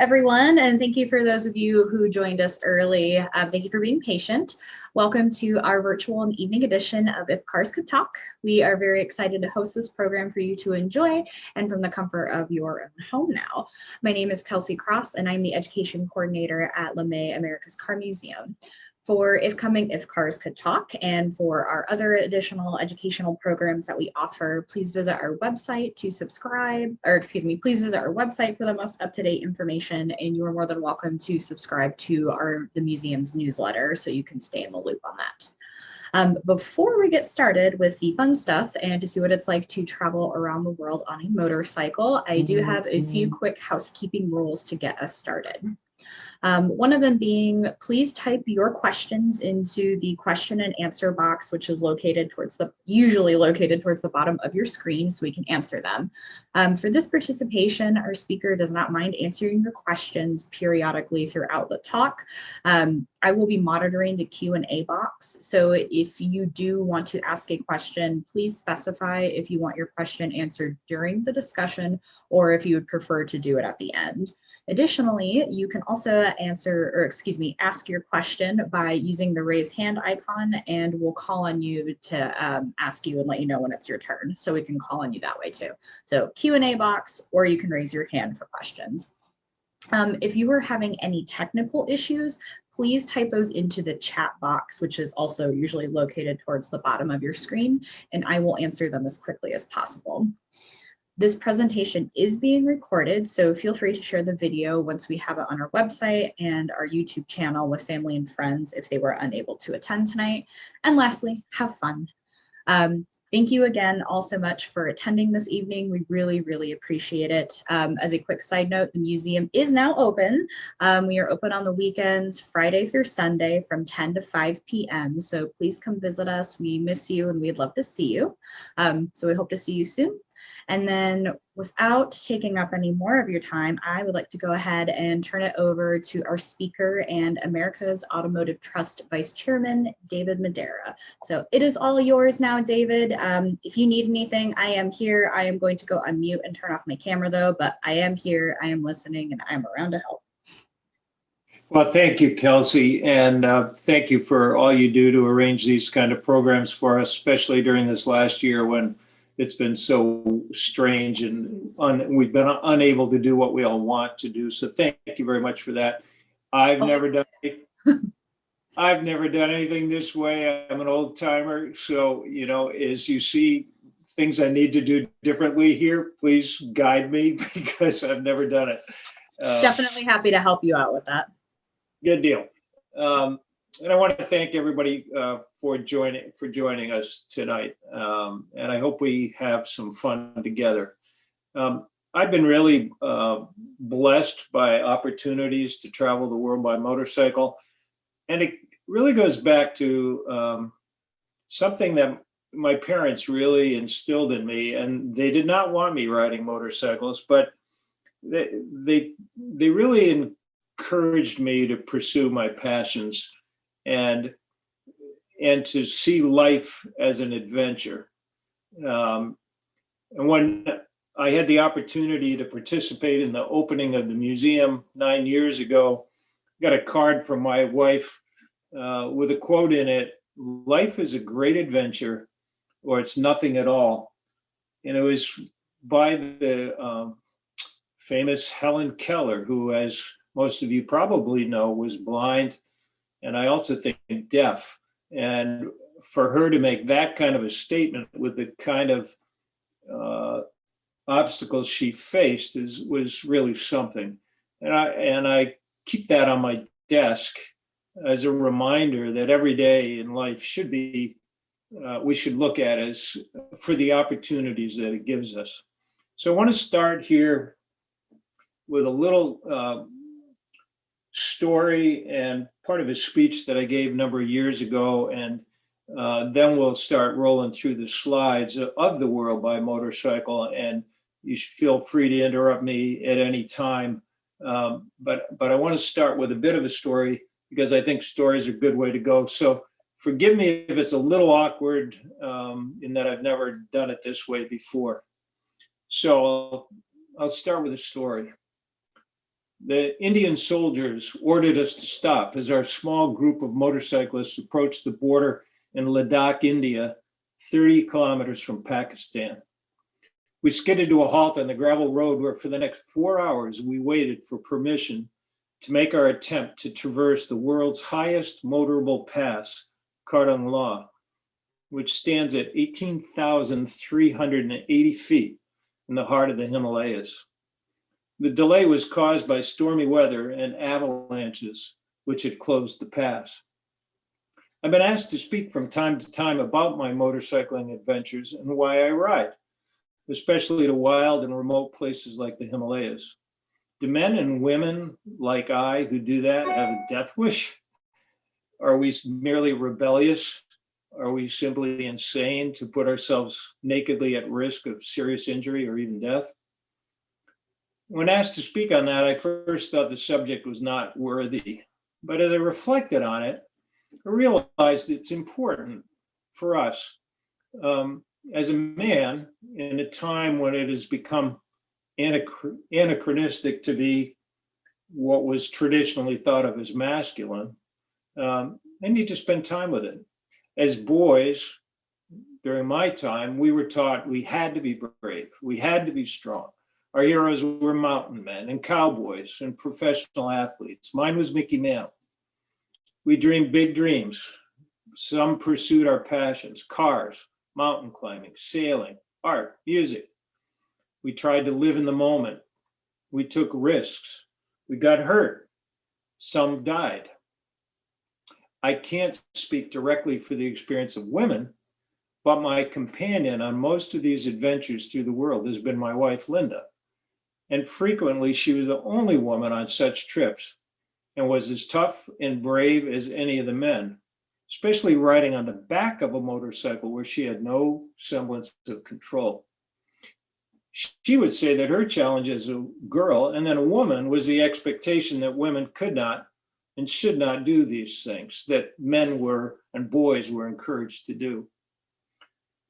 everyone, and thank you for those of you who joined us early. Thank you for being patient. Welcome to our virtual and evening edition of If Cars Could Talk. We are very excited to host this program for you to enjoy and from the comfort of your own home now. My name is Kelsey Cross, and I'm the Education Coordinator at LeMay America's Car Museum. For If Cars Could Talk and for our other additional educational programs that we offer, please visit our website to subscribe, please visit our website for the most up-to-date information, and you are more than welcome to subscribe to the museum's newsletter so you can stay in the loop on that. Before we get started with the fun stuff and to see what it's like to travel around the world on a motorcycle, I do have a few quick housekeeping rules to get us started. One of them being, please type your questions into the question and answer box, which is usually located towards the bottom of your screen so we can answer them. For this participation, our speaker does not mind answering your questions periodically throughout the talk. I will be monitoring the Q&A box. So if you do want to ask a question, please specify if you want your question answered during the discussion or if you would prefer to do it at the end. Additionally, you can also ask your question by using the raise hand icon, and we'll call on you to ask you and let you know when it's your turn. So we can call on you that way too. So Q&A box, or you can raise your hand for questions. If you are having any technical issues, please type those into the chat box, which is also usually located towards the bottom of your screen, and I will answer them as quickly as possible. This presentation is being recorded, so feel free to share the video once we have it on our website and our YouTube channel with family and friends if they were unable to attend tonight. And lastly, have fun. Thank you again all so much for attending this evening. We really, really appreciate it. As a quick side note, the museum is now open. We are open on the weekends, Friday through Sunday from 10 to 5 p.m. So please come visit us. We miss you and we'd love to see you. So we hope to see you soon. And then without taking up any more of your time, I would like to go ahead and turn it over to our speaker and America's Automotive Trust Vice Chairman, David Madeira. So it is all yours now, David. If you need anything, I am here. I am going to go unmute and turn off my camera though, but I am here, I am listening, and I'm around to help. Well, thank you, Kelsey, and thank you for all you do to arrange these kind of programs for us, especially during this last year when it's been so strange and we've been unable to do what we all want to do. So thank you very much for that. I've never done anything this way. I'm an old timer. So, as you see things I need to do differently here, please guide me because I've never done it. Definitely happy to help you out with that. Good deal. And I want to thank everybody for joining us tonight. And I hope we have some fun together. I've been really blessed by opportunities to travel the world by motorcycle. And it really goes back to something that my parents really instilled in me. And they did not want me riding motorcycles, but they really encouraged me to pursue my passions and to see life as an adventure. And when I had the opportunity to participate in the opening of the museum 9 years ago, got a card from my wife with a quote in it: "Life is a great adventure, or it's nothing at all." And it was by the famous Helen Keller, who, as most of you probably know, was blind, and I also think deaf. And for her to make that kind of a statement with the kind of obstacles she faced was really something. And I keep that on my desk as a reminder that every day in life should be, we should look at as for the opportunities that it gives us. So I want to start here with a little story and part of a speech that I gave a number of years ago, and then we'll start rolling through the slides of the world by motorcycle, and you should feel free to interrupt me at any time. But I want to start with a bit of a story because I think stories are a good way to go. So forgive me if it's a little awkward in that I've never done it this way before. So I'll start with a story. The Indian soldiers ordered us to stop as our small group of motorcyclists approached the border in Ladakh, India, 30 kilometers from Pakistan. We skidded to a halt on the gravel road where for the next 4 hours we waited for permission to make our attempt to traverse the world's highest motorable pass, Kardung La, which stands at 18,380 feet in the heart of the Himalayas. The delay was caused by stormy weather and avalanches, which had closed the pass. I've been asked to speak from time to time about my motorcycling adventures and why I ride, especially to wild and remote places like the Himalayas. Do men and women like I who do that have a death wish? Are we merely rebellious? Are we simply insane to put ourselves nakedly at risk of serious injury or even death? When asked to speak on that, I first thought the subject was not worthy. But as I reflected on it, I realized it's important for us as a man in a time when it has become anachronistic to be what was traditionally thought of as masculine. I need to spend time with it. As boys, during my time, we were taught we had to be brave, we had to be strong. Our heroes were mountain men and cowboys and professional athletes. Mine was Mickey Mantle. We dreamed big dreams. Some pursued our passions: cars, mountain climbing, sailing, art, music. We tried to live in the moment. We took risks. We got hurt. Some died. I can't speak directly for the experience of women, but my companion on most of these adventures through the world has been my wife, Linda. And frequently she was the only woman on such trips and was as tough and brave as any of the men, especially riding on the back of a motorcycle where she had no semblance of control. She would say that her challenge as a girl and then a woman was the expectation that women could not and should not do these things that men were and boys were encouraged to do.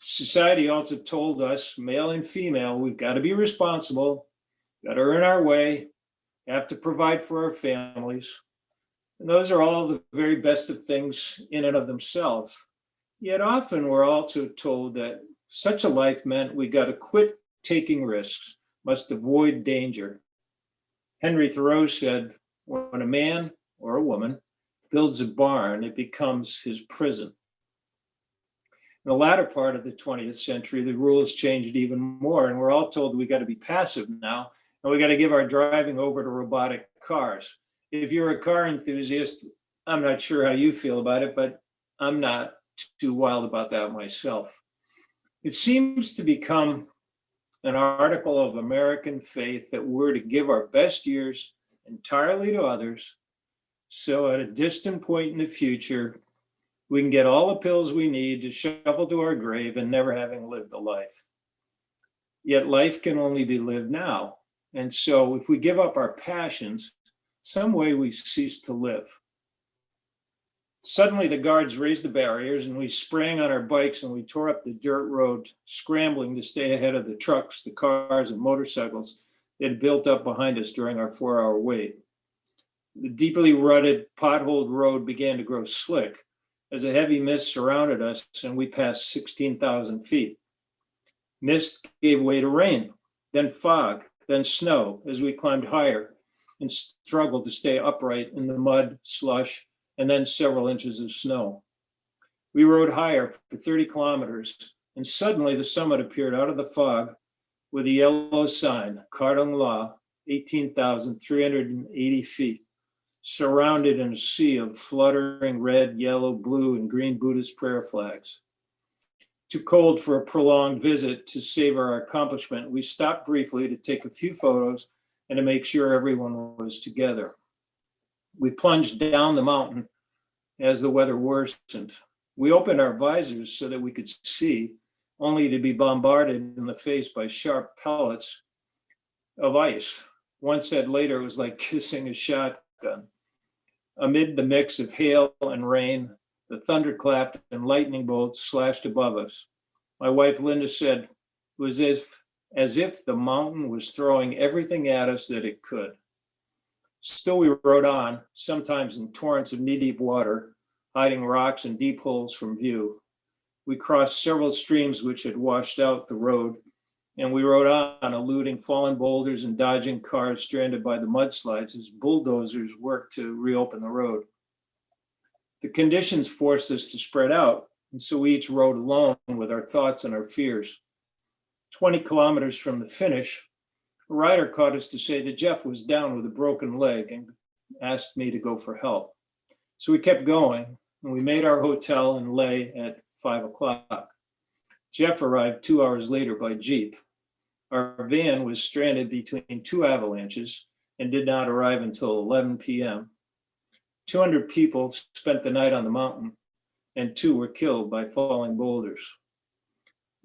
Society also told us, male and female, we've got to be responsible, got to earn our way, have to provide for our families. And those are all the very best of things in and of themselves. Yet often we're also told that such a life meant we got to quit taking risks, must avoid danger. Henry Thoreau said, when a man or a woman builds a barn, it becomes his prison. In the latter part of the 20th century, the rules changed even more, and we're all told we got to be passive now, and we got to give our driving over to robotic cars. If you're a car enthusiast, I'm not sure how you feel about it, but I'm not too wild about that myself. It seems to become an article of American faith that we're to give our best years entirely to others, so at a distant point in the future, we can get all the pills we need to shovel to our grave and never having lived a life. Yet life can only be lived now. And so if we give up our passions, some way we cease to live. Suddenly the guards raised the barriers and we sprang on our bikes and we tore up the dirt road, scrambling to stay ahead of the trucks, the cars, and motorcycles that had built up behind us during our 4-hour wait. The deeply rutted, potholed road began to grow slick as a heavy mist surrounded us and we passed 16,000 feet. Mist gave way to rain, then fog, then snow as we climbed higher and struggled to stay upright in the mud, slush, and then several inches of snow. We rode higher for 30 kilometers, and suddenly the summit appeared out of the fog with a yellow sign, Kardung La, 18,380 feet, surrounded in a sea of fluttering red, yellow, blue, and green Buddhist prayer flags. Too cold for a prolonged visit to savor our accomplishment, we stopped briefly to take a few photos and to make sure everyone was together. We plunged down the mountain as the weather worsened. We opened our visors so that we could see, only to be bombarded in the face by sharp pellets of ice. One said later it was like kissing a shotgun. Amid the mix of hail and rain, the thunderclap and lightning bolts slashed above us. My wife Linda said it was as if the mountain was throwing everything at us that it could. Still, we rode on, sometimes in torrents of knee-deep water, hiding rocks and deep holes from view. We crossed several streams which had washed out the road, and we rode on, eluding fallen boulders and dodging cars stranded by the mudslides as bulldozers worked to reopen the road. The conditions forced us to spread out, and so we each rode alone with our thoughts and our fears. 20 kilometers from the finish, a rider caught us to say that Jeff was down with a broken leg and asked me to go for help. So we kept going, and we made our hotel in Leh at 5 o'clock. Jeff arrived 2 hours later by Jeep. Our van was stranded between two avalanches and did not arrive until 11 p.m. 200 people spent the night on the mountain, and 2 were killed by falling boulders.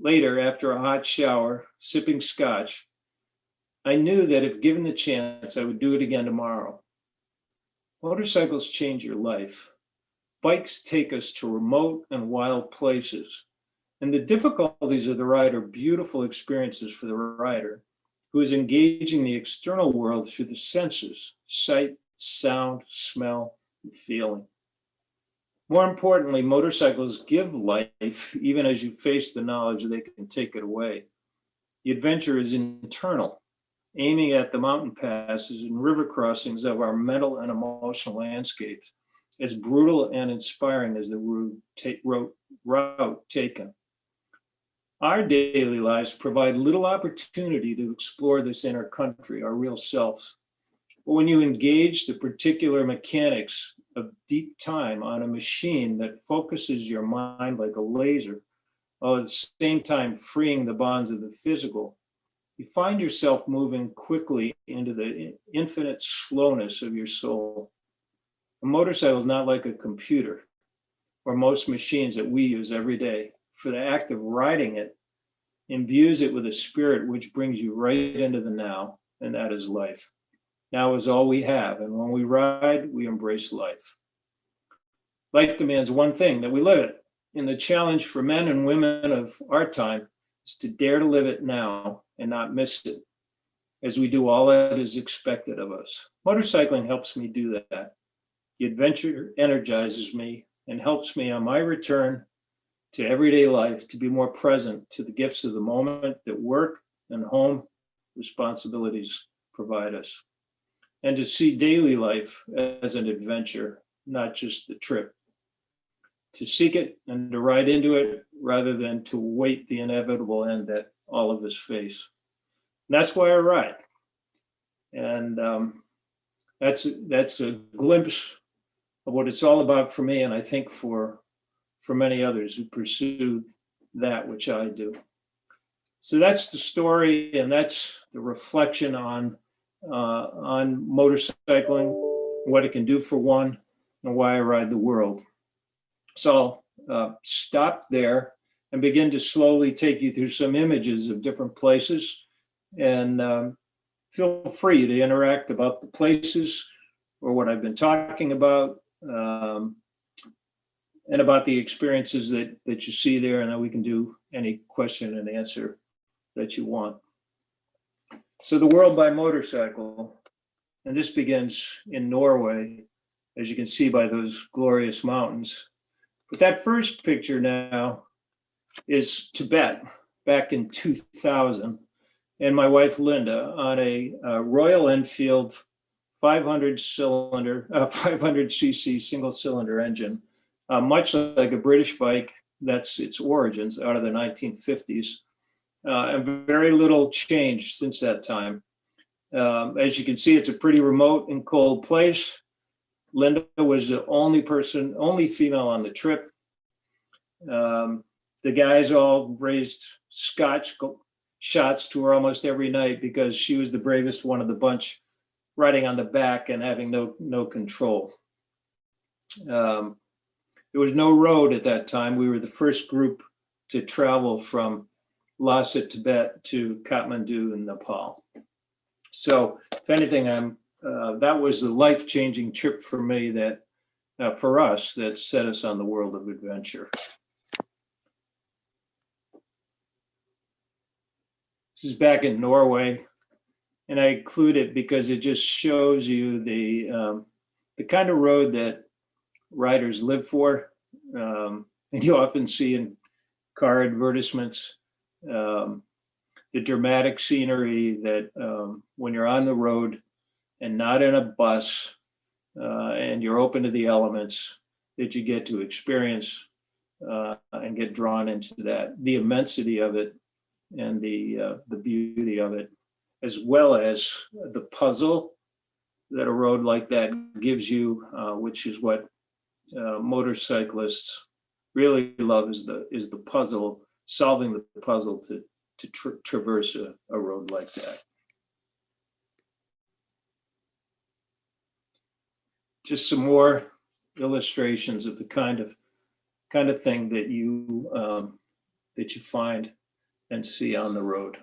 Later, after a hot shower, sipping scotch, I knew that if given the chance, I would do it again tomorrow. Motorcycles change your life. Bikes take us to remote and wild places. And the difficulties of the ride are beautiful experiences for the rider, who is engaging the external world through the senses: sight, sound, smell, and feeling. More importantly, motorcycles give life even as you face the knowledge that they can take it away. The adventure is internal, aiming at the mountain passes and river crossings of our mental and emotional landscapes, as brutal and inspiring as the route taken. Our daily lives provide little opportunity to explore this inner country, our real selves. But when you engage the particular mechanics of deep time on a machine that focuses your mind like a laser, while at the same time freeing the bonds of the physical, you find yourself moving quickly into the infinite slowness of your soul. A motorcycle is not like a computer or most machines that we use every day. For the act of riding it imbues it with a spirit which brings you right into the now, and that is life. Now is all we have, and when we ride, we embrace life. Life demands one thing, that we live it, and the challenge for men and women of our time is to dare to live it now and not miss it, as we do all that is expected of us. Motorcycling helps me do that. The adventure energizes me and helps me on my return to everyday life to be more present to the gifts of the moment that work and home responsibilities provide us, and to see daily life as an adventure, not just the trip. To seek it and to ride into it rather than to wait the inevitable end that all of us face. And that's why I ride. And that's a glimpse of what it's all about for me, and I think for many others who pursue that which I do. So that's the story, and that's the reflection on motorcycling, what it can do for one, and why I ride the world. So I'll stop there and begin to slowly take you through some images of different places, and feel free to interact about the places or what I've been talking about, and about the experiences that you see there, and then we can do any question and answer that you want. So the world by motorcycle, and this begins in Norway, as you can see by those glorious mountains. But that first picture now is Tibet, back in 2000, and my wife Linda on a Royal Enfield 500cc single cylinder engine, much like a British bike. That's its origins out of the 1950s, and very little changed since that time. As you can see, it's a pretty remote and cold place. Linda was the only female on the trip. The guys all raised scotch shots to her almost every night because she was the bravest one of the bunch, riding on the back and having no control. There was no road at that time. We were the first group to travel from Lhasa, Tibet to Kathmandu in Nepal. So if anything, that was a life-changing trip for me, that for us, that set us on the world of adventure. This is back in Norway, and I include it because it just shows you the kind of road that riders live for. And you often see in car advertisements, the dramatic scenery that when you're on the road and not in a bus, and you're open to the elements, that you get to experience and get drawn into that, the immensity of it and the beauty of it, as well as the puzzle that a road like that gives you, which is what motorcyclists really love, is the puzzle, solving the puzzle to traverse a road like that. Just some more illustrations of the kind of thing that you find and see on the road.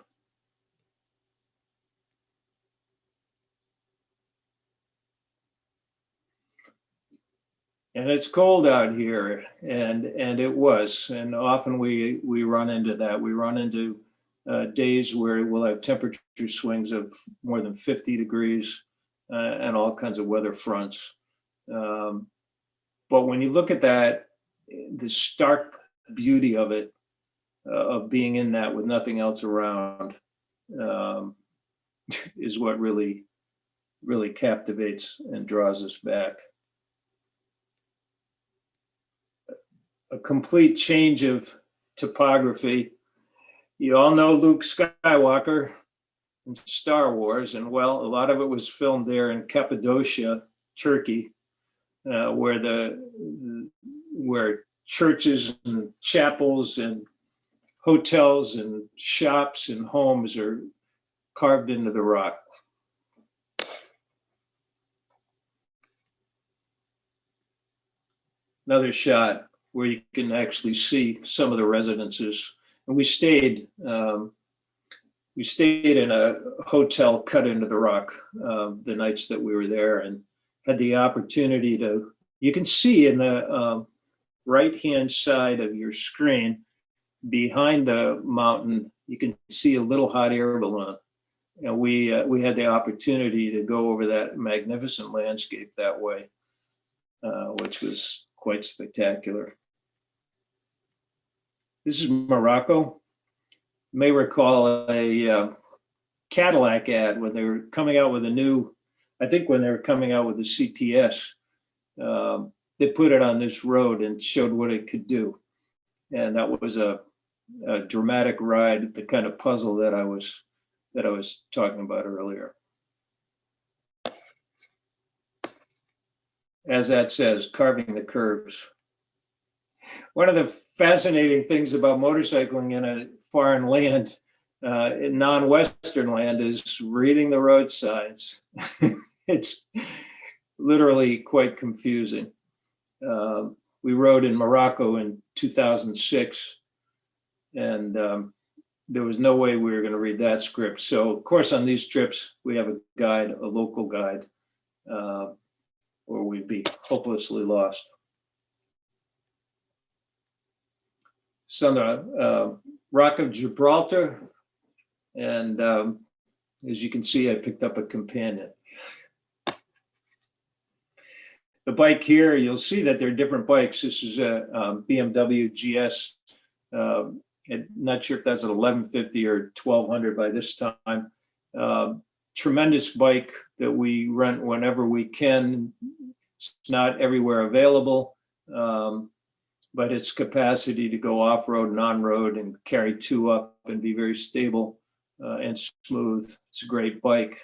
And it's cold out here, and it was, and often we run into that. We run into days where we'll have temperature swings of more than 50 degrees and all kinds of weather fronts. But when you look at that, the stark beauty of it, of being in that with nothing else around, is what really captivates and draws us back. A complete change of topography. You all know Luke Skywalker in Star Wars, and well, a lot of it was filmed there in Cappadocia, Turkey, where churches and chapels and hotels and shops and homes are carved into the rock. Another shot where you can actually see some of the residences. And we stayed in a hotel cut into the rock the nights that we were there, and had the opportunity to, you can see in the right-hand side of your screen, behind the mountain, you can see a little hot air balloon. And we had the opportunity to go over that magnificent landscape that way, which was quite spectacular. This is Morocco. You may recall a Cadillac ad when they were coming out with a new, I think when they were coming out with the CTS, they put it on this road and showed what it could do. And that was a dramatic ride, the kind of puzzle that I was talking about earlier. As that says, carving the curves. One of the fascinating things about motorcycling in a foreign land, in non-Western land, is reading the road signs. It's literally quite confusing. We rode in Morocco in 2006, and there was no way we were going to read that script. So, of course, on these trips, we have a guide, a local guide, or we'd be hopelessly lost. So the Rock of Gibraltar, and as you can see, I picked up a companion. The bike here, you'll see that there are different bikes. This is a BMW GS. I'm not sure if that's an 1150 or 1200 by this time. Tremendous bike that we rent whenever we can. It's not everywhere available, but its capacity to go off-road and on-road and carry two up and be very stable and smooth. It's a great bike.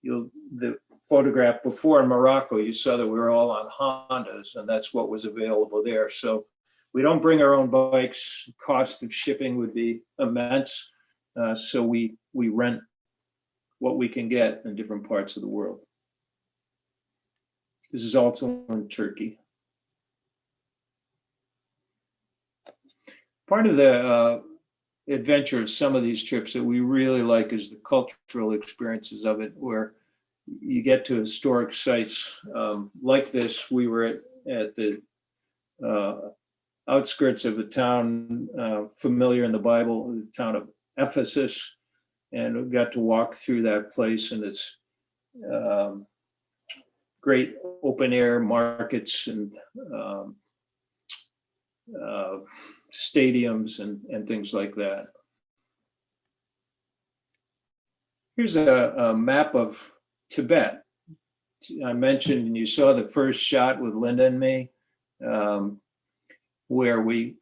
The photograph before in Morocco, you saw that we were all on Hondas, and that's what was available there. So we don't bring our own bikes. Cost of shipping would be immense. So we rent what we can get in different parts of the world. This is also in Turkey. Part of the adventure of some of these trips that we really like is the cultural experiences of it, where you get to historic sites like this. We were at the outskirts of a town familiar in the Bible, the town of Ephesus, and we got to walk through that place, and it's great open air markets and stadiums and things like that. Here's a map of Tibet. I mentioned, and you saw the first shot with Linda and me, where we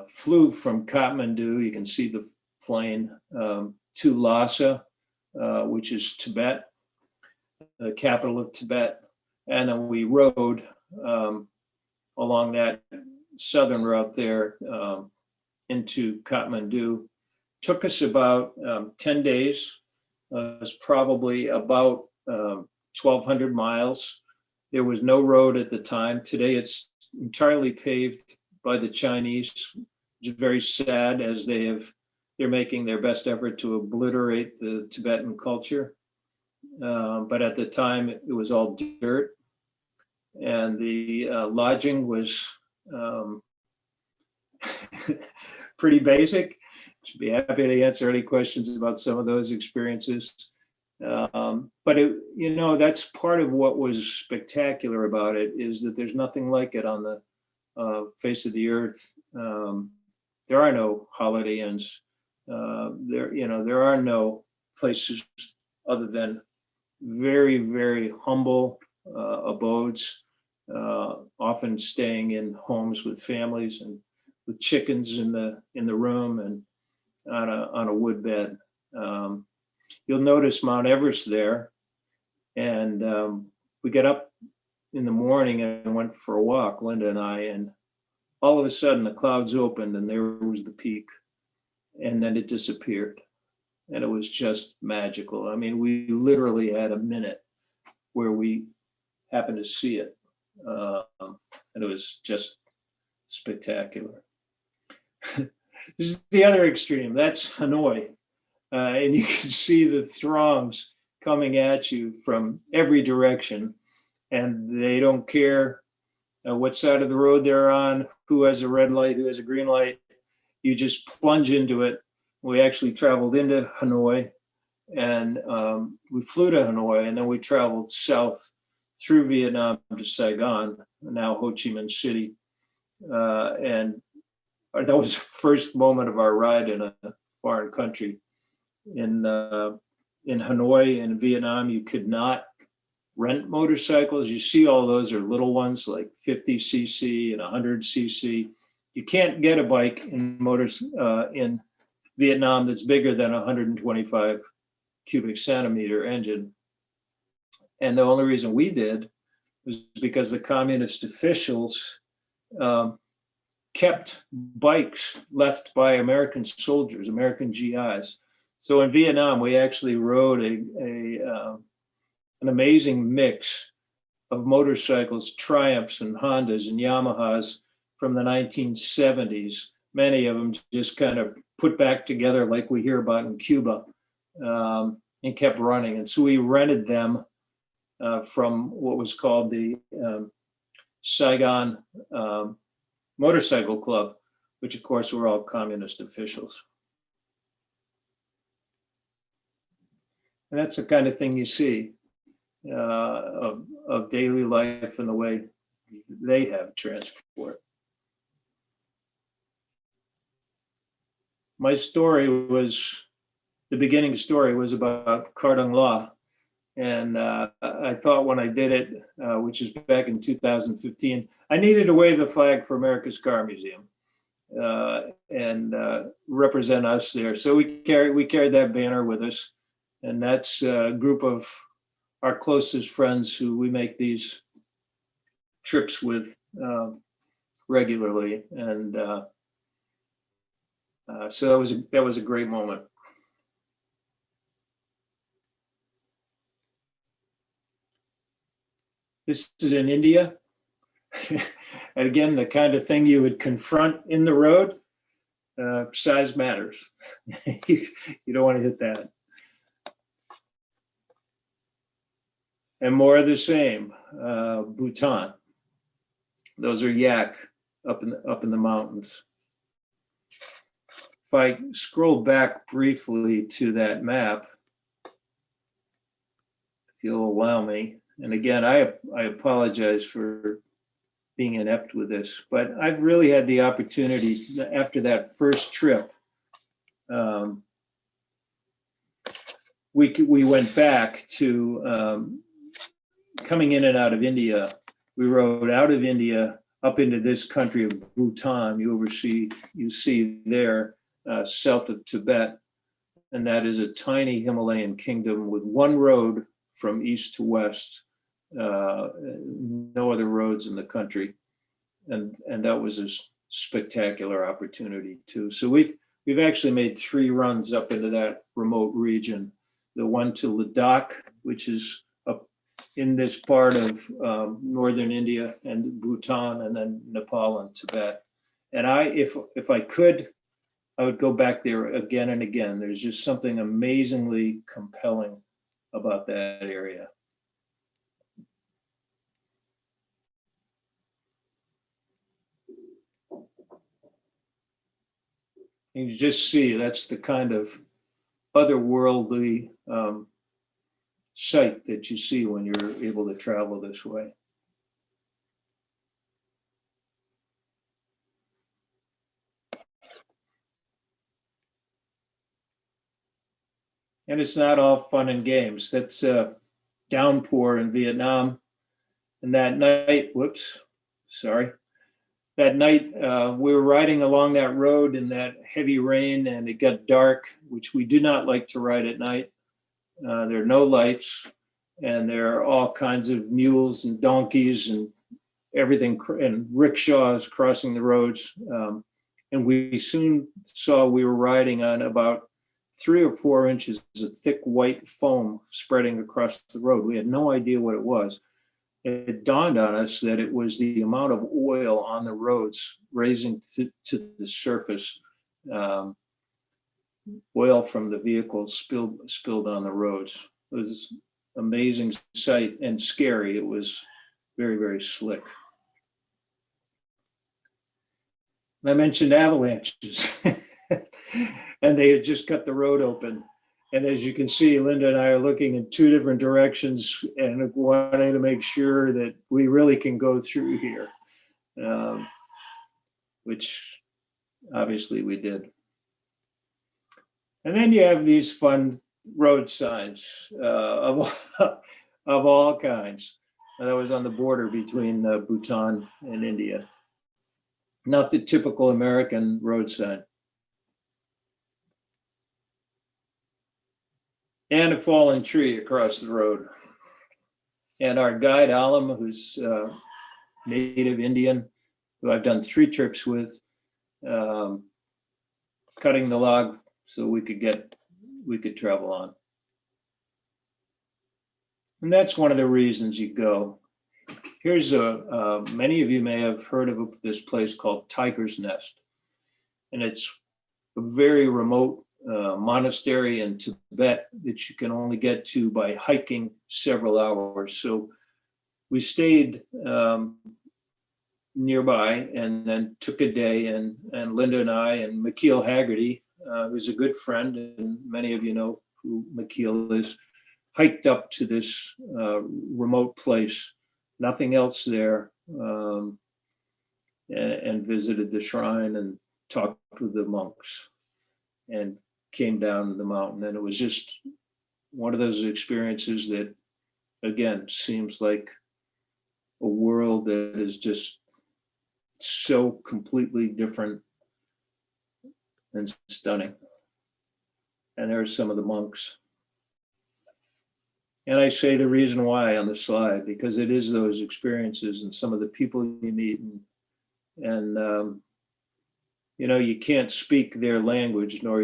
flew from Kathmandu. You can see the plane to Lhasa, which is Tibet, the capital of Tibet. And then we rode along that southern route there into Kathmandu. Took us about 10 days. It was probably about 1,200 miles. There was no road at the time. Today it's entirely paved by the Chinese, which is very sad, as they're making their best effort to obliterate the Tibetan culture. But at the time it was all dirt, and the lodging was pretty basic. Should be happy to answer any questions about some of those experiences. But that's part of what was spectacular about it, is that there's nothing like it on the face of the earth. There are no Holiday Inns. There are no places other than very, very humble abodes, often staying in homes with families and with chickens in the room and on a wood bed. You'll notice Mount Everest there, and we got up in the morning and went for a walk, Linda and I, and all of a sudden the clouds opened and there was the peak, and then it disappeared, and it was just magical. I mean, we literally had a minute where we happened to see it, and it was just spectacular. This is the other extreme. That's Hanoi. And you can see the throngs coming at you from every direction, and they don't care what side of the road they're on, who has a red light, who has a green light. You just plunge into it. We actually traveled into Hanoi, and we flew to Hanoi, and then we traveled south through Vietnam to Saigon, now Ho Chi Minh City. And that was the first moment of our ride in a foreign country. In Hanoi and Vietnam, you could not rent motorcycles. You see all those are little ones like 50cc and 100cc. You can't get a bike in Vietnam that's bigger than a 125 cubic centimeter engine. And the only reason we did was because the communist officials kept bikes left by American soldiers, American GIs. So in Vietnam, we actually rode an amazing mix of motorcycles, Triumphs and Hondas and Yamahas from the 1970s. Many of them just kind of put back together like we hear about in Cuba, and kept running. And so we rented them from what was called the Saigon Motorcycle Club, which of course were all communist officials. And that's the kind of thing you see of daily life and the way they have transport. My story was, the beginning story was about Kardang La. And I thought when I did it, which is back in 2015, I needed to wave the flag for America's Car Museum and represent us there. So we carried that banner with us. And that's a group of our closest friends who we make these trips with regularly. And so that was a great moment. This is in India. And again, the kind of thing you would confront in the road, size matters. You don't want to hit that. And more of the same, Bhutan. Those are yak up in the mountains. I scroll back briefly to that map, if you'll allow me, and again, I apologize for being inept with this, but I've really had the opportunity after that first trip. We went back to coming in and out of India. We rode out of India up into this country of Bhutan. You see there south of Tibet, and that is a tiny Himalayan kingdom with one road from east to west, no other roads in the country, and that was a spectacular opportunity too. So we've actually made 3 runs up into that remote region. The one to Ladakh, which is up in this part of northern India and Bhutan, and then Nepal and Tibet. And if I could, I would go back there again and again. There's just something amazingly compelling about that area. And you just see that's the kind of otherworldly sight that you see when you're able to travel this way. And it's not all fun and games. That's a downpour in Vietnam. And that night, that night we were riding along that road in that heavy rain, and it got dark, which we do not like to ride at night. There are no lights, and there are all kinds of mules and donkeys and everything, and rickshaws crossing the roads. And we soon saw we were riding on about 3 or 4 inches of thick white foam spreading across the road. We had no idea what it was. It dawned on us that it was the amount of oil on the roads raising to the surface. Oil from the vehicles spilled on the roads. It was an amazing sight and scary. It was very, very slick. And I mentioned avalanches, and they had just cut the road open. And as you can see, Linda and I are looking in 2 different directions and wanting to make sure that we really can go through here, which obviously we did. And then you have these fun road signs of all kinds. And that was on the border between Bhutan and India. Not the typical American road sign. And a fallen tree across the road. And our guide, Alam, who's native Indian, who I've done 3 trips with, cutting the log so we could travel on. And that's one of the reasons you go. Here's many of you may have heard of this place called Tiger's Nest. And it's a very remote monastery in Tibet that you can only get to by hiking several hours. So we stayed nearby and then took a day, and Linda and I and McKeel Haggerty, who's a good friend, and many of you know who McKeel is, hiked up to this remote place, nothing else there, and visited the shrine and talked with the monks and came down the mountain. And it was just one of those experiences that, again, seems like a world that is just so completely different and stunning. And there's some of the monks. And I say the reason why on the slide, because it is those experiences and some of the people you meet, and you know, you can't speak their language, nor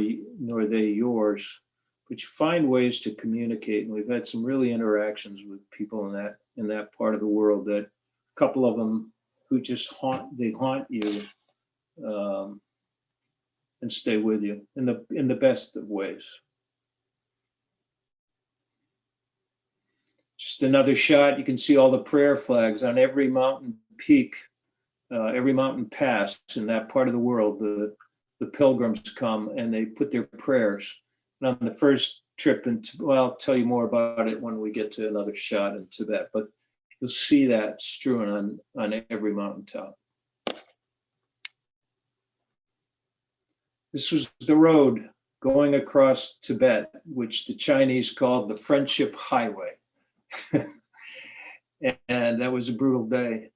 they yours, but you find ways to communicate. And we've had some really interactions with people in that part of the world, that a couple of them who just haunt you and stay with you in the best of ways. Just another shot, you can see all the prayer flags on every mountain peak, every mountain pass in that part of the world. the pilgrims come and they put their prayers. And on the first trip, well, I'll tell you more about it when we get to another shot in Tibet, but you'll see that strewn on every mountaintop. This was the road going across Tibet, which the Chinese called the Friendship Highway. And that was a brutal day.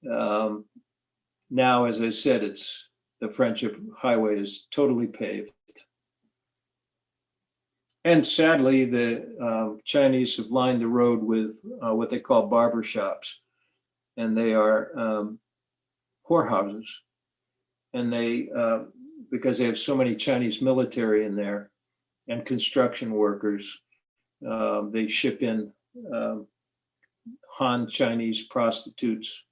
Now, as I said, the Friendship Highway is totally paved. And sadly, the Chinese have lined the road with what they call barber shops. And they are whorehouses. And they, because they have so many Chinese military in there and construction workers, they ship in Han Chinese prostitutes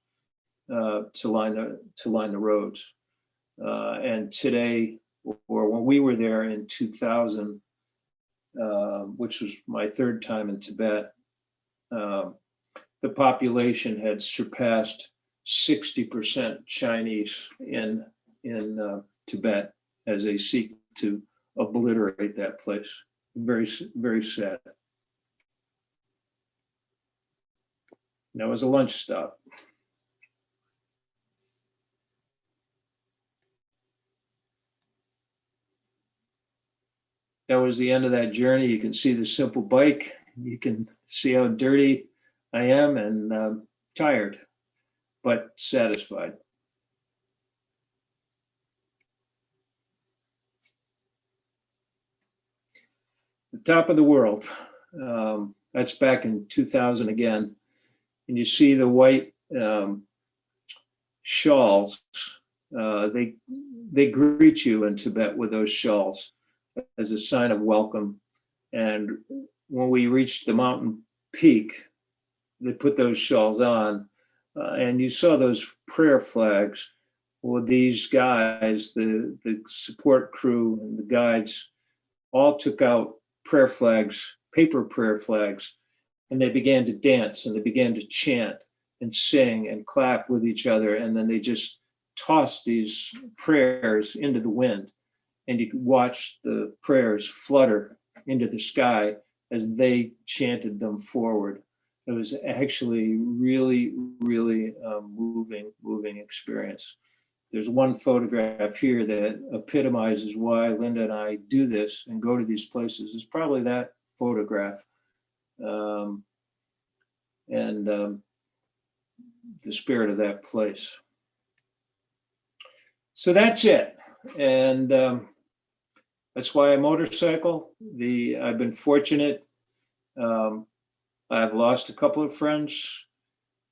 to line the roads. And today, or when we were there in 2000, which was my third time in Tibet, the population had surpassed 60% Chinese in Tibet as they seek to obliterate that place. Very, very sad. And that was a lunch stop. That was the end of that journey. You can see the simple bike. You can see how dirty I am and tired, but satisfied. The top of the world. That's back in 2000 again. And you see the white shawls. They greet you in Tibet with those shawls as a sign of welcome. And when we reached the mountain peak, they put those shawls on, and you saw those prayer flags. Well, these guys, the support crew and the guides, all took out prayer flags, paper prayer flags, and they began to dance and they began to chant and sing and clap with each other. And then they just tossed these prayers into the wind. And you could watch the prayers flutter into the sky as they chanted them forward. It was actually really, really moving experience. There's one photograph here that epitomizes why Linda and I do this and go to these places. It's probably that photograph. And the spirit of that place. So that's it. And that's why I motorcycle. I've been fortunate. I've lost a couple of friends.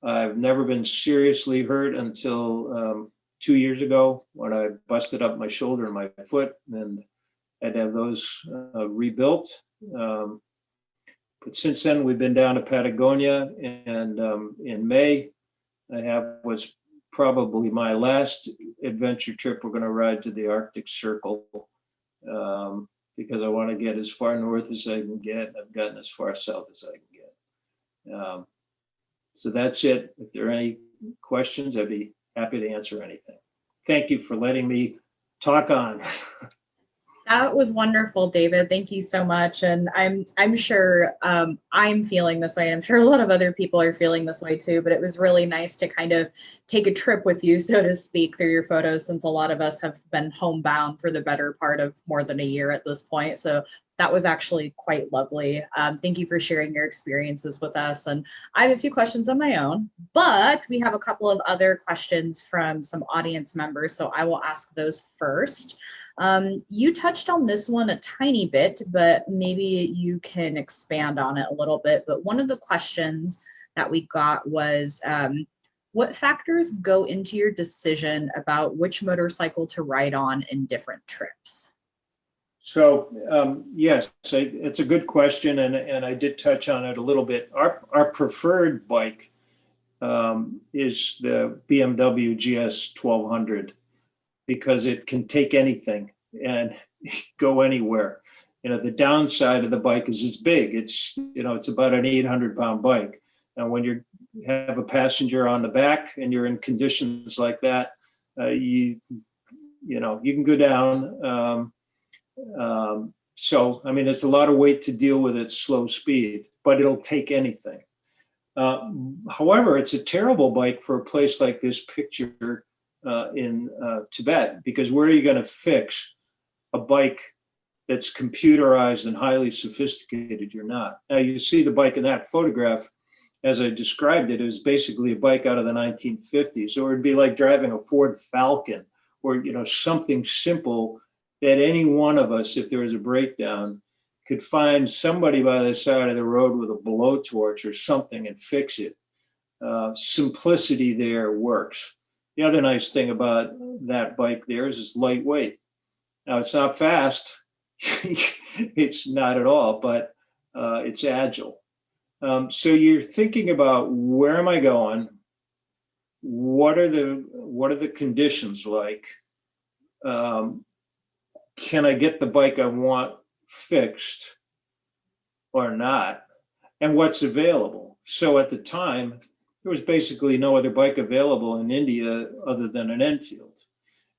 I've never been seriously hurt until 2 years ago when I busted up my shoulder and my foot, and I'd have those rebuilt. But since then, we've been down to Patagonia, and in May, I have what's probably my last adventure trip. We're going to ride to the Arctic Circle because I want to get as far north as I can get. I've gotten as far south as I can get. So that's it. If there are any questions, I'd be happy to answer anything. Thank you for letting me talk on. That was wonderful, David. Thank you so much. And I'm sure I'm feeling this way. I'm sure a lot of other people are feeling this way too, but it was really nice to kind of take a trip with you, so to speak, through your photos, since a lot of us have been homebound for the better part of more than a year at this point. So that was actually quite lovely. Thank you for sharing your experiences with us. And I have a few questions on my own, but we have a couple of other questions from some audience members. So I will ask those first. You touched on this one a tiny bit, but maybe you can expand on it a little bit. But one of the questions that we got was, what factors go into your decision about which motorcycle to ride on in different trips? So yes, it's a good question, and I did touch on it a little bit. Our preferred bike is the BMW GS 1200 because it can take anything and go anywhere. You know, the downside of the bike is it's big. It's about an 800-pound bike, and when you have a passenger on the back and you're in conditions like that, you you can go down. So, I mean, it's a lot of weight to deal with at slow speed, but it'll take anything. However, it's a terrible bike for a place like this picture in Tibet, because where are you going to fix a bike that's computerized and highly sophisticated? You're not. Now, you see the bike in that photograph, as I described it, is basically a bike out of the 1950s, or it'd be like driving a Ford Falcon, or something simple that any one of us, if there was a breakdown, could find somebody by the side of the road with a blowtorch or something and fix it. Simplicity there works. The other nice thing about that bike there is it's lightweight. Now, it's not fast. It's not at all, but it's agile. So you're thinking about, where am I going? What are the conditions like? Can I get the bike I want fixed or not? And what's available? So at the time, there was basically no other bike available in India other than an Enfield.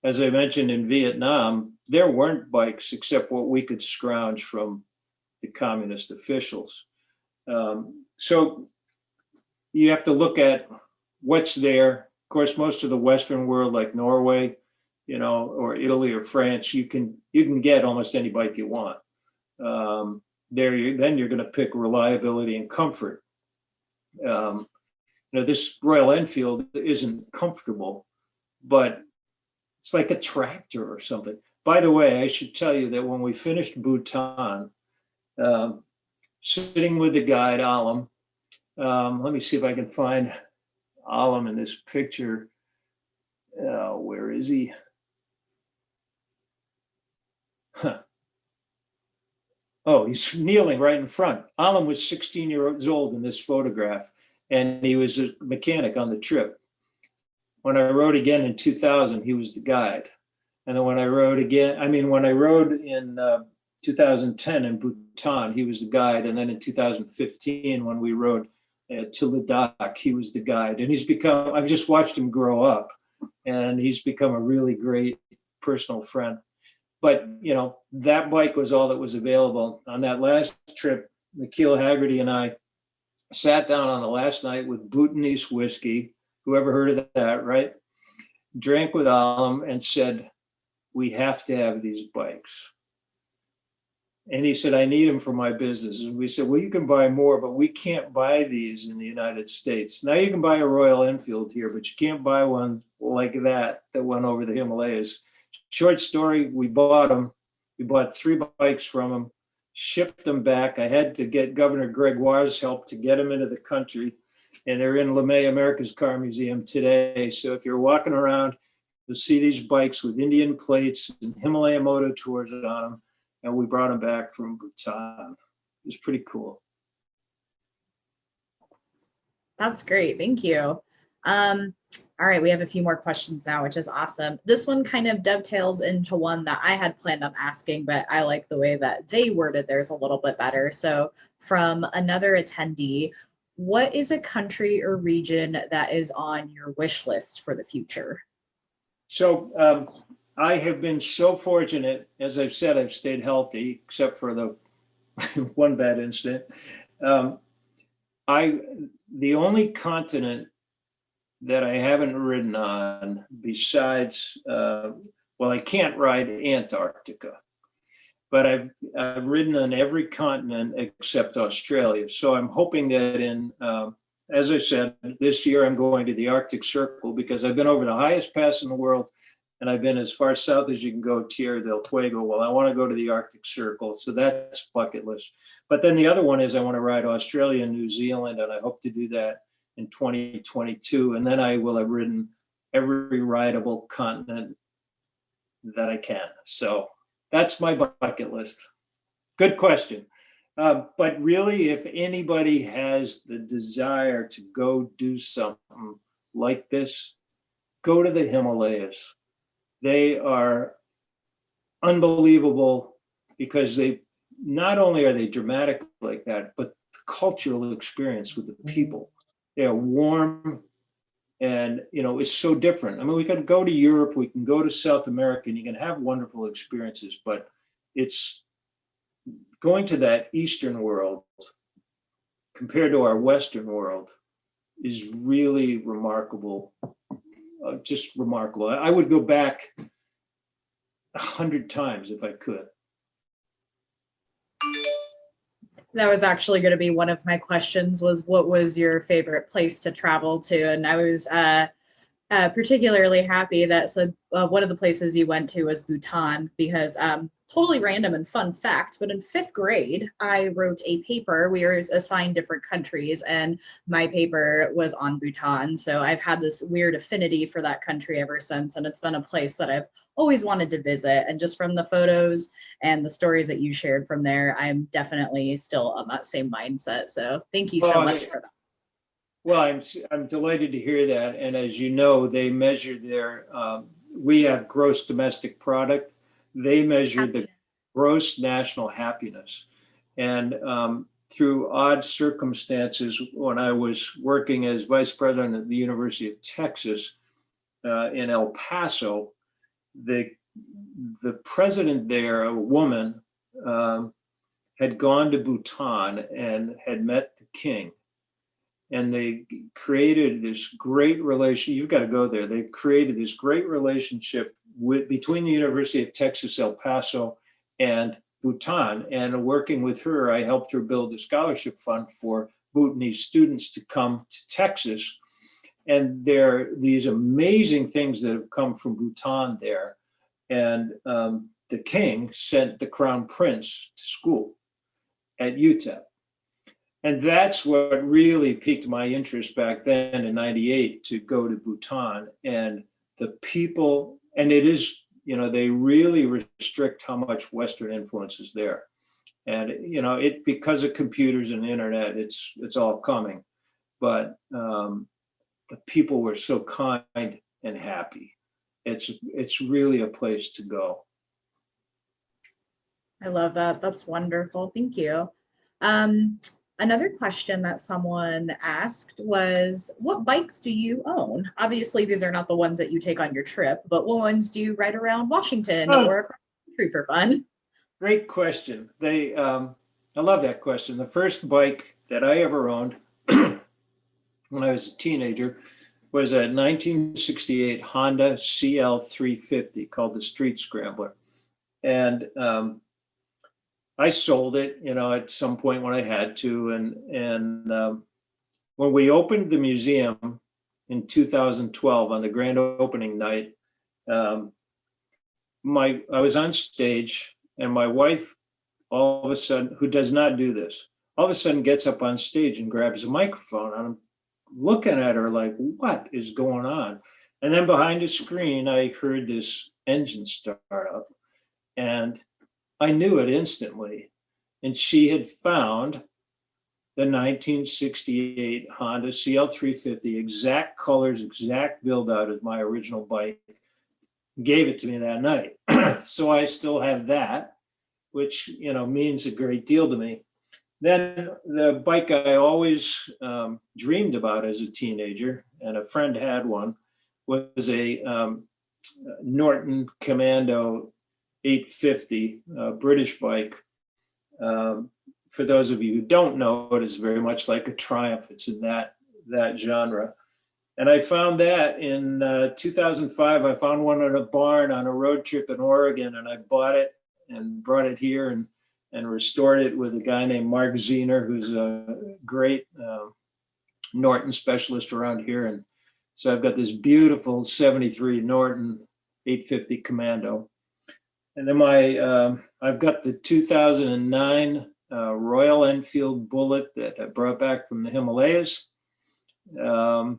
As I mentioned, in Vietnam, there weren't bikes except what we could scrounge from the communist officials. So you have to look at what's there. Of course, most of the Western world, like Norway, or Italy or France, you can get almost any bike you want. Then you're going to pick reliability and comfort. This Royal Enfield isn't comfortable, but it's like a tractor or something. By the way, I should tell you that when we finished Bhutan, sitting with the guide, Alam, let me see if I can find Alam in this picture. Where is he? Huh. Oh, he's kneeling right in front. Alam was 16 years old in this photograph, and he was a mechanic on the trip. When I rode again in 2000, he was the guide. And then when I rode in 2010 in Bhutan, he was the guide. And then in 2015, when we rode to Ladakh, he was the guide. And I've just watched him grow up, and he's become a really great personal friend. But, that bike was all that was available. On that last trip, Nikhil Haggerty and I sat down on the last night with Bhutanese whiskey. Whoever heard of that, right? Drank with Alam and said, we have to have these bikes. And he said, I need them for my business. And we said, well, you can buy more, but we can't buy these in the United States. Now you can buy a Royal Enfield here, but you can't buy one like that went over the Himalayas. Short story, we bought them. We bought 3 bikes from them, shipped them back. I had to get Governor Gregoire's help to get them into the country. And they're in LeMay, America's Car Museum today. So if you're walking around, you'll see these bikes with Indian plates and Himalaya Moto Tours on them. And we brought them back from Bhutan. It was pretty cool. That's great. Thank you. All right, we have a few more questions now, which is awesome. This one kind of dovetails into one that I had planned on asking, but I like the way that they worded theirs a little bit better. So from another attendee, what is a country or region that is on your wish list for the future? So I have been so fortunate. As I've said, I've stayed healthy, except for the one bad incident. The only continent that I haven't ridden on besides, I can't ride Antarctica, but I've ridden on every continent except Australia. So I'm hoping that as I said, this year I'm going to the Arctic Circle, because I've been over the highest pass in the world, and I've been as far south as you can go, Tierra del Fuego. Well, I want to go to the Arctic Circle, so that's bucket list. But then the other one is I want to ride Australia and New Zealand, and I hope to do that in 2022. And then I will have ridden every rideable continent that I can. So that's my bucket list. Good question. But really, if anybody has the desire to go do something like this, go to the Himalayas. They are unbelievable, because they not only are they dramatic like that, but the cultural experience with the people. They are warm, And, it's so different. I mean, we can go to Europe, we can go to South America, and you can have wonderful experiences, but it's going to that Eastern world compared to our Western world is really remarkable, just remarkable. I would go back 100 times if I could. That was actually going to be one of my questions, was what was your favorite place to travel to? And I was particularly happy that one of the places you went to was Bhutan, because totally random and fun fact, but in fifth grade, I wrote a paper. We were assigned different countries, and my paper was on Bhutan. So I've had this weird affinity for that country ever since, and it's been a place that I've always wanted to visit. And just from the photos and the stories that you shared from there, I'm definitely still on that same mindset. So thank you so much for that. Well, I'm delighted to hear that. And as you know, they measure their, we have gross domestic product. They measure the gross national happiness. And through odd circumstances, when I was working as vice president at the University of Texas in El Paso, the president there, a woman, had gone to Bhutan and had met the king. And they created this great relation. You've got to go there. They created this great relationship between the University of Texas, El Paso, and Bhutan. And working with her, I helped her build a scholarship fund for Bhutanese students to come to Texas. And there are these amazing things that have come from Bhutan there. And the king sent the crown prince to school at UTEP. And that's what really piqued my interest back then in 98 to go to Bhutan. And the people, and it is, they really restrict how much Western influence is there. And, it because of computers and the internet, it's all coming. But the people were so kind and happy. It's really a place to go. I love that. That's wonderful. Thank you. Another question that someone asked was, what bikes do you own? Obviously, these are not the ones that you take on your trip, but what ones do you ride around Washington or across the country for fun? Great question. I love that question. The first bike that I ever owned when I was a teenager was a 1968 Honda CL350 called the Street Scrambler. And I sold it, at some point when I had to. And when we opened the museum in 2012 on the grand opening night, I was on stage, and my wife, all of a sudden, who does not do this, all of a sudden gets up on stage and grabs a microphone. And I'm looking at her like, what is going on? And then behind the screen, I heard this engine start up, and I knew it instantly. And she had found the 1968 Honda CL350, exact colors, exact build out as my original bike, gave it to me that night. So I still have that, which, means a great deal to me. Then the bike I always dreamed about as a teenager, and a friend had one, was a Norton Commando 850 British bike. For those of you who don't know, it is very much like a Triumph. It's in that genre. And I found that in 2005. I found one in a barn on a road trip in Oregon, and I bought it and brought it here and restored it with a guy named Mark Zener, who's a great Norton specialist around here. And so I've got this beautiful 73 Norton 850 Commando. And then I've got the 2009 Royal Enfield Bullet that I brought back from the Himalayas. And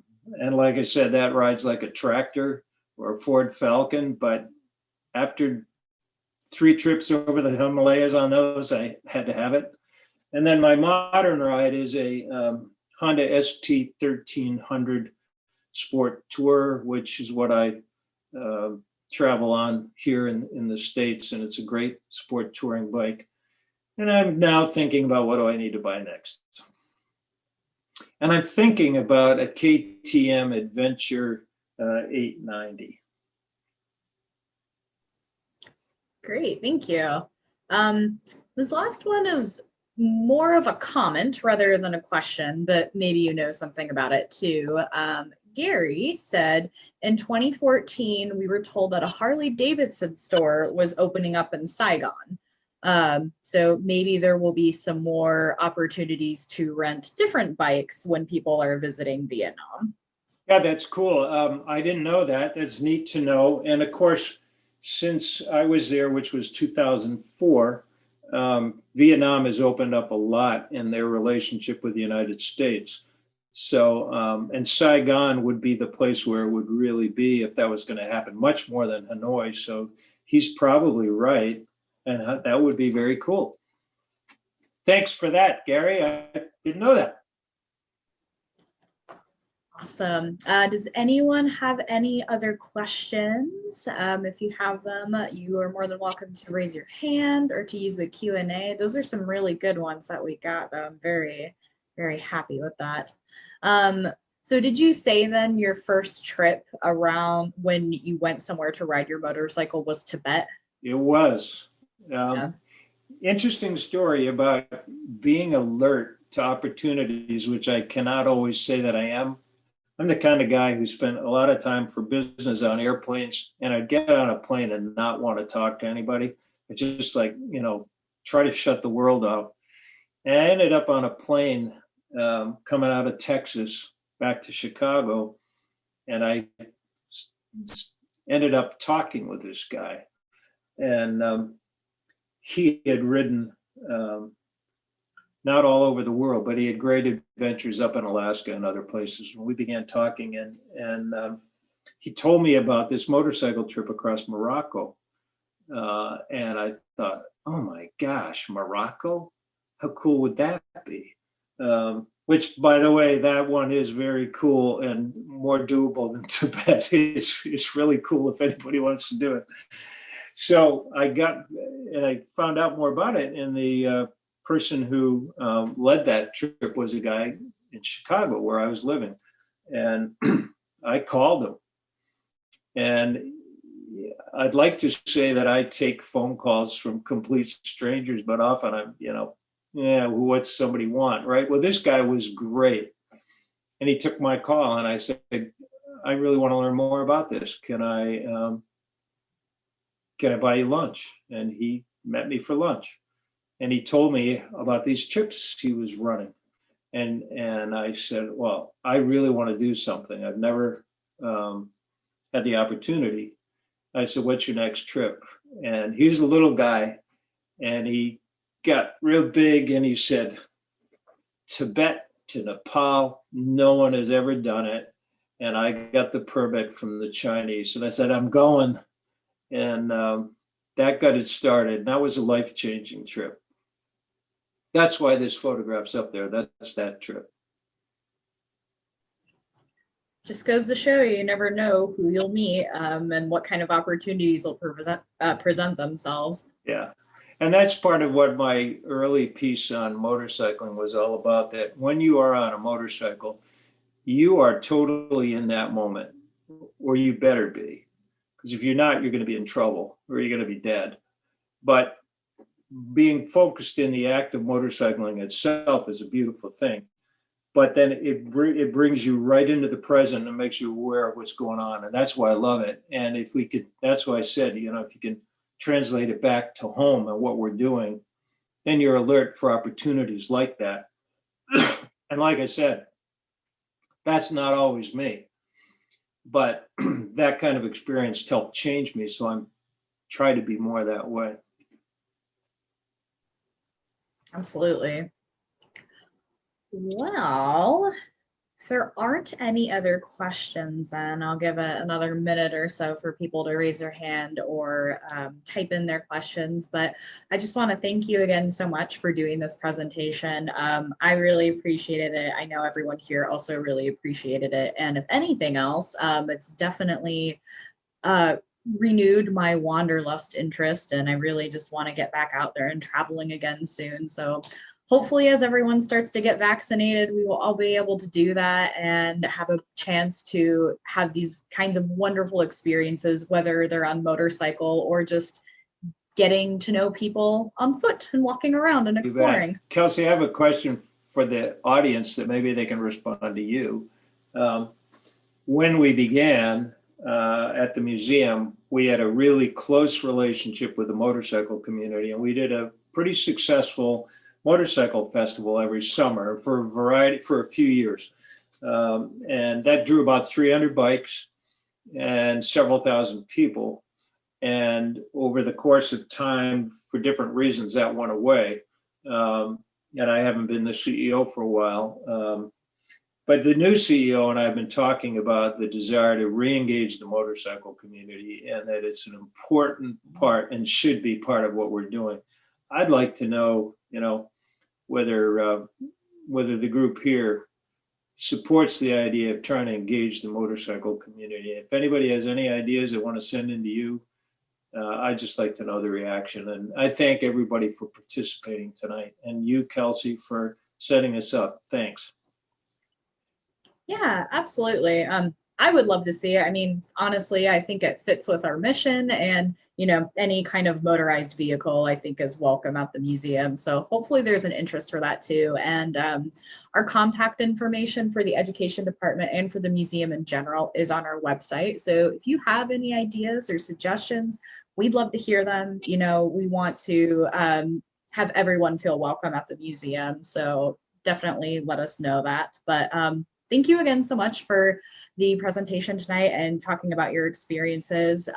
like I said, that rides like a tractor or a Ford Falcon. But after 3 trips over the Himalayas on those, I had to have it. And then my modern ride is a Honda ST1300 Sport Tour, which is what I travel on here in the States. And it's a great sport touring bike. And I'm now thinking about what do I need to buy next. And I'm thinking about a KTM Adventure 890. Great, thank you. This last one is more of a comment rather than a question, but maybe you know something about it too. Gary said, in 2014, we were told that a Harley Davidson store was opening up in Saigon. So maybe there will be some more opportunities to rent different bikes when people are visiting Vietnam. Yeah, that's cool. I didn't know that. That's neat to know. And of course, since I was there, which was 2004, Vietnam has opened up a lot in their relationship with the United States. So, and Saigon would be the place where it would really be if that was going to happen, much more than Hanoi. So he's probably right. And that would be very cool. Thanks for that, Gary. I didn't know that. Awesome. Does anyone have any other questions? If you have them, you are more than welcome to raise your hand or to use the Q&A. Those are some really good ones that we got. I'm very, very happy with that. So did you say then your first trip around when you went somewhere to ride your motorcycle was Tibet? It was. Yeah. Interesting story about being alert to opportunities, which I cannot always say that I am. I'm the kind of guy who spent a lot of time for business on airplanes, and I'd get on a plane and not want to talk to anybody. I just like, try to shut the world out. And I ended up on a plane coming out of Texas back to Chicago, and I ended up talking with this guy. And he had ridden not all over the world, but he had great adventures up in Alaska and other places. When we began talking, and he told me about this motorcycle trip across Morocco. And I thought, oh my gosh, Morocco? How cool would that be? Which, by the way, that one is very cool and more doable than Tibet. It's really cool if anybody wants to do it. So I found out more about it, and the person who led that trip was a guy in Chicago where I was living. And I called him. And I'd like to say that I take phone calls from complete strangers, but often I'm, what's somebody want, right? Well, this guy was great. And he took my call, and I said, I really want to learn more about this. Can I buy you lunch? And he met me for lunch. And he told me about these trips he was running. And I said, well, I really want to do something. I've never had the opportunity. I said, what's your next trip? And he was a little guy, and he got real big, and he said, Tibet to Nepal, no one has ever done it. And I got the permit from the Chinese. And I said, I'm going. And that got it started. That was a life-changing trip. That's why this photograph's up there. That's that trip. Just goes to show you never know who you'll meet and what kind of opportunities will present themselves. Yeah. And that's part of what my early piece on motorcycling was all about, that when you are on a motorcycle, you are totally in that moment, or you better be. Because if you're not, you're going to be in trouble, or you're going to be dead. But being focused in the act of motorcycling itself is a beautiful thing. But then it brings you right into the present and makes you aware of what's going on. And that's why I love it. And if we could, that's why I said, if you can translate it back to home and what we're doing, then you're alert for opportunities like that. And like I said, that's not always me. But that kind of experience helped change me. So I'm trying to be more that way. Absolutely. Well, if there aren't any other questions, then I'll give it another minute or so for people to raise their hand or type in their questions. But I just want to thank you again so much for doing this presentation. I really appreciated it. I know everyone here also really appreciated it. And if anything else, it's definitely renewed my wanderlust interest, and I really just want to get back out there and traveling again soon. So hopefully as everyone starts to get vaccinated, we will all be able to do that and have a chance to have these kinds of wonderful experiences, whether they're on motorcycle or just getting to know people on foot and walking around and exploring. Kelsey, I have a question for the audience that maybe they can respond to you. When we began at the museum, we had a really close relationship with the motorcycle community, and we did a pretty successful motorcycle festival every summer for a few years. And that drew about 300 bikes and several thousand people. And over the course of time, for different reasons, that went away. And I haven't been the CEO for a while. But the new CEO and I have been talking about the desire to re-engage the motorcycle community, and that it's an important part and should be part of what we're doing. I'd like to know, whether the group here supports the idea of trying to engage the motorcycle community. If anybody has any ideas they want to send into you, I'd just like to know the reaction. And I thank everybody for participating tonight, and you, Kelsey, for setting us up. Thanks. Yeah, absolutely. I would love to see it. I mean, honestly, I think it fits with our mission, and, any kind of motorized vehicle, I think, is welcome at the museum. So hopefully there's an interest for that too. And our contact information for the education department and for the museum in general is on our website. So if you have any ideas or suggestions, we'd love to hear them. We want to have everyone feel welcome at the museum. So definitely let us know that. But thank you again so much for the presentation tonight and talking about your experiences.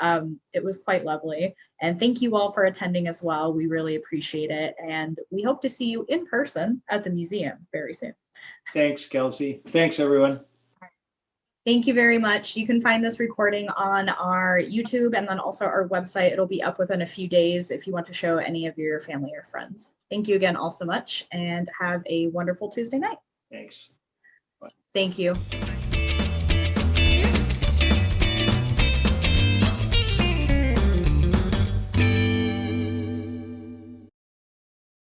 It was quite lovely. And thank you all for attending as well. We really appreciate it. And we hope to see you in person at the museum very soon. Thanks, Kelsey. Thanks, everyone. Thank you very much. You can find this recording on our YouTube and then also our website. It'll be up within a few days if you want to show any of your family or friends. Thank you again all so much, and have a wonderful Tuesday night. Thanks. Thank you.